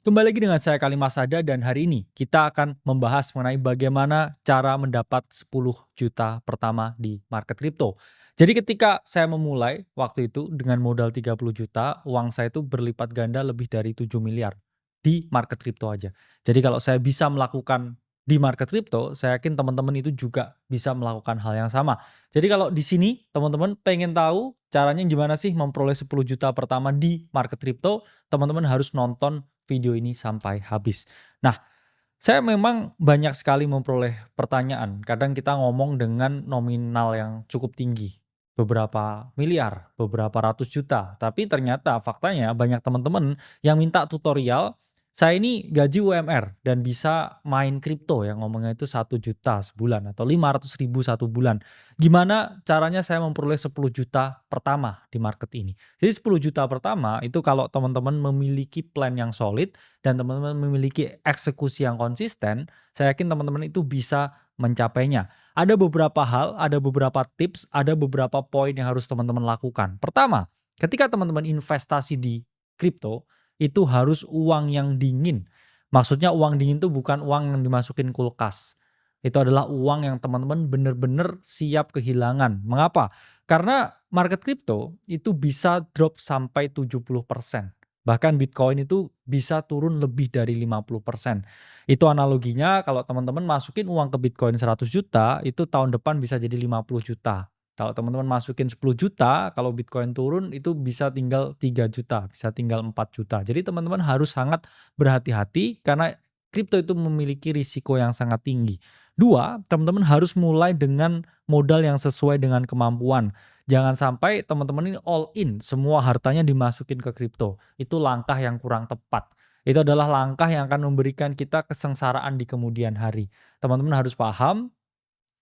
Kembali lagi dengan saya Kali Masada dan hari ini kita akan membahas mengenai bagaimana cara mendapat 10 juta pertama di market kripto. Jadi ketika saya memulai waktu itu dengan modal 30 juta, uang saya itu berlipat ganda lebih dari 7 miliar di market kripto aja. Jadi kalau saya bisa melakukan di market kripto, saya yakin teman-teman itu juga bisa melakukan hal yang sama. Jadi kalau di sini teman-teman pengen tahu caranya gimana sih memperoleh 10 juta pertama di market kripto, teman-teman harus nonton video ini sampai habis. Nah, saya memang banyak sekali memperoleh pertanyaan. Kadang kita ngomong dengan nominal yang cukup tinggi, beberapa miliar, beberapa ratus juta. Tapi ternyata faktanya banyak teman-teman yang minta tutorial, saya ini gaji UMR dan bisa main kripto yang ngomongnya itu 1 juta sebulan atau 500 ribu satu bulan. Gimana caranya saya memperoleh 10 juta pertama di market ini? Jadi 10 juta pertama itu kalau teman-teman memiliki plan yang solid dan teman-teman memiliki eksekusi yang konsisten, saya yakin teman-teman itu bisa mencapainya. Ada beberapa hal, ada beberapa tips, ada beberapa poin yang harus teman-teman lakukan. Pertama, ketika teman-teman investasi di kripto, itu harus uang yang dingin. Maksudnya uang dingin itu bukan uang yang dimasukin kulkas. Itu adalah uang yang teman-teman benar-benar siap kehilangan. Mengapa? Karena market kripto itu bisa drop sampai 70%. Bahkan Bitcoin itu bisa turun lebih dari 50%. Itu analoginya kalau teman-teman masukin uang ke Bitcoin 100 juta, itu tahun depan bisa jadi 50 juta. Kalau teman-teman masukin 10 juta, kalau Bitcoin turun itu bisa tinggal 3 juta, bisa tinggal 4 juta. Jadi teman-teman harus sangat berhati-hati karena kripto itu memiliki risiko yang sangat tinggi. Dua, teman-teman harus mulai dengan modal yang sesuai dengan kemampuan. Jangan sampai teman-teman ini all in, semua hartanya dimasukin ke kripto. Itu langkah yang kurang tepat. Itu adalah langkah yang akan memberikan kita kesengsaraan di kemudian hari. Teman-teman harus paham,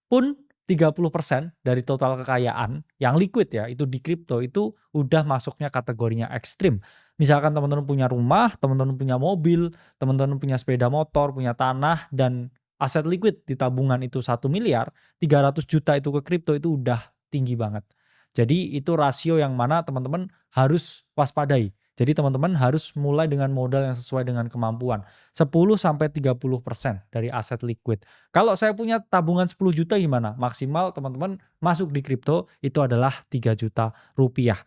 pun 30% dari total kekayaan yang liquid ya, itu di kripto itu udah masuknya kategorinya ekstrim. Misalkan teman-teman punya rumah, teman-teman punya mobil, teman-teman punya sepeda motor, punya tanah, dan aset liquid di tabungan itu 1 miliar, 300 juta itu ke kripto itu udah tinggi banget. Jadi itu rasio yang mana teman-teman harus waspadai. Jadi teman-teman harus mulai dengan modal yang sesuai dengan kemampuan. 10-30% dari aset liquid. Kalau saya punya tabungan 10 juta gimana? Maksimal teman-teman masuk di kripto itu adalah 3 juta rupiah.